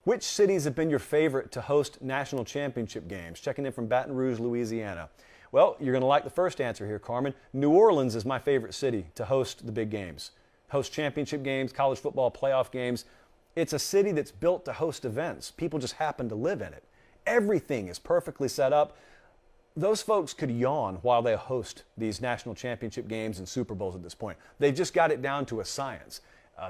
Which cities have been your favorite to host national championship games? Checking in from Baton Rouge, Louisiana. Well, you're going to like the first answer here, Carmen. New Orleans is my favorite city to host the big games, host championship games, college football playoff games. It's a city that's built to host events. People just happen to live in it. Everything is perfectly set up. Those folks could yawn while they host these national championship games and Super Bowls at this point. They've just got it down to a science.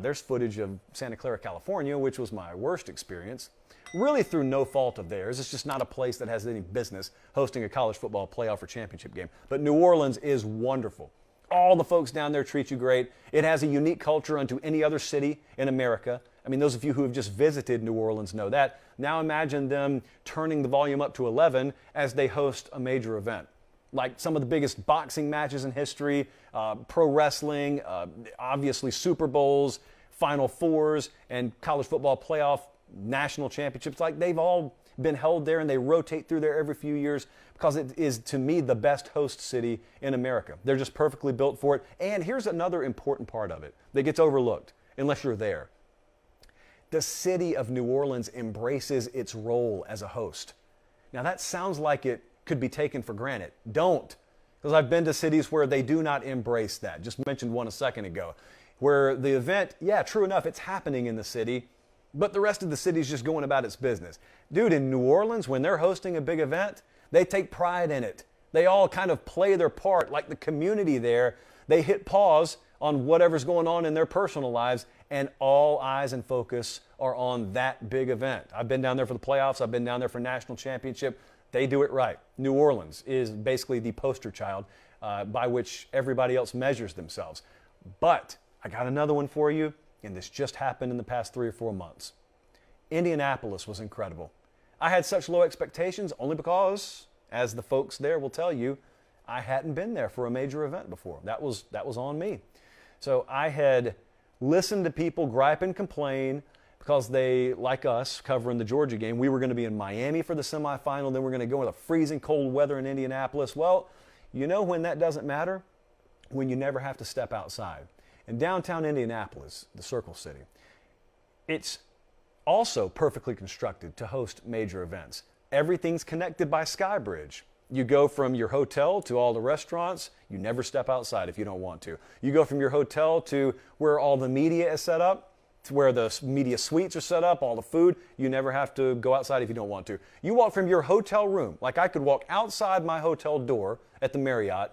There's footage of Santa Clara, California, which was my worst experience, really through no fault of theirs. It's just not a place that has any business hosting a college football playoff or championship game. But New Orleans is wonderful. All the folks down there treat you great. It has a unique culture unto any other city in America. I mean, those of you who have just visited New Orleans know that. Now imagine them turning the volume up to 11 as they host a major event. Like some of the biggest boxing matches in history, pro wrestling, obviously Super Bowls, Final Fours, and college football playoff national championships. Like they've all been held there and they rotate through there every few years because it is, to me, the best host city in America. They're just perfectly built for it. And here's another important part of it that gets overlooked unless you're there. The city of New Orleans embraces its role as a host. Now that sounds like it could be taken for granted. Don't. Because I've been to cities where they do not embrace that. Just mentioned one a second ago. Where the event, yeah, true enough, it's happening in the city, but the rest of the city's just going about its business. Dude, in New Orleans, when they're hosting a big event, they take pride in it. They all kind of play their part, like the community there. They hit pause on whatever's going on in their personal lives, and all eyes and focus are on that big event. I've been down there for the playoffs. I've been down there for national championship. They do it right. New Orleans is basically the poster child by which everybody else measures themselves. But I got another one for you, and this just happened in the past 3 or 4 months. Indianapolis was incredible. I had such low expectations only because, as the folks there will tell you, I hadn't been there for a major event before. That was on me. So I had listened to people gripe and complain because they, like us, covering the Georgia game, we were going to be in Miami for the semifinal, then we're going to go in the freezing cold weather in Indianapolis. Well, you know when that doesn't matter? When you never have to step outside. In downtown Indianapolis, the Circle City, it's also perfectly constructed to host major events. Everything's connected by Sky Bridge. You go from your hotel to all the restaurants. You never step outside if you don't want to. You go from your hotel to where all the media is set up, to where the media suites are set up, all the food. You never have to go outside if you don't want to. You walk from your hotel room, like I could walk outside my hotel door at the Marriott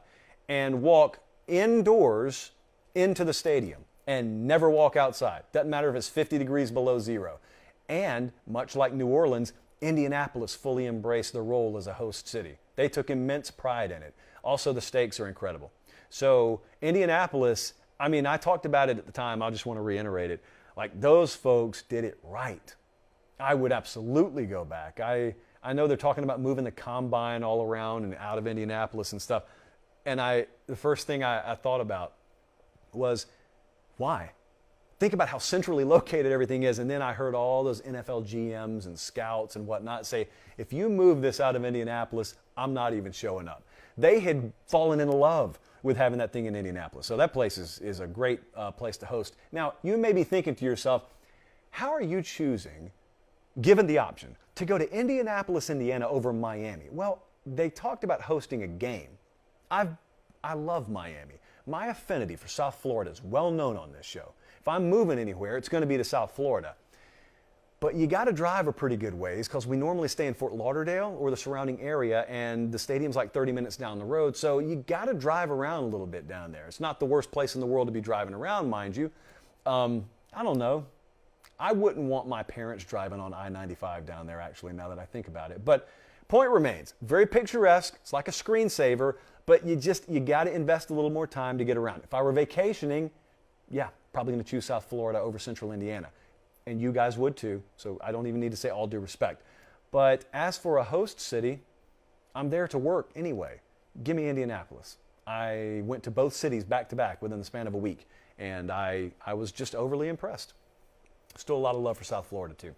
and walk indoors into the stadium and never walk outside. Doesn't matter if it's 50 degrees below zero. And much like New Orleans, Indianapolis fully embraced the role as a host city. They took immense pride in it. Also, the stakes are incredible. So Indianapolis, I mean, I talked about it at the time. I just want to reiterate it. Like, those folks did it right. I would absolutely go back. I know they're talking about moving the combine all around and out of Indianapolis and stuff. And the first thing I thought about was, why? Think about how centrally located everything is. And then I heard all those NFL GMs and scouts and whatnot say, if you move this out of Indianapolis, I'm not even showing up. They had fallen in love with having that thing in Indianapolis. So that place is a great place to host. Now, you may be thinking to yourself, how are you choosing, given the option, to go to Indianapolis, Indiana over Miami? Well, they talked about hosting a game. I love Miami. My affinity for South Florida is well known on this show. If I'm moving anywhere, it's going to be to South Florida. But you got to drive a pretty good ways because we normally stay in Fort Lauderdale or the surrounding area, and the stadium's like 30 minutes down the road. So you got to drive around a little bit down there. It's not the worst place in the world to be driving around, mind you. I don't know. I wouldn't want my parents driving on I-95 down there, actually, now that I think about it. But point remains, very picturesque. It's like a screensaver, but you got to invest a little more time to get around. If I were vacationing, yeah, probably going to choose South Florida over Central Indiana. And you guys would too, so I don't even need to say all due respect. But as for a host city, I'm there to work anyway. Give me Indianapolis. I went to both cities back to back within the span of a week, and I was just overly impressed. Still a lot of love for South Florida too.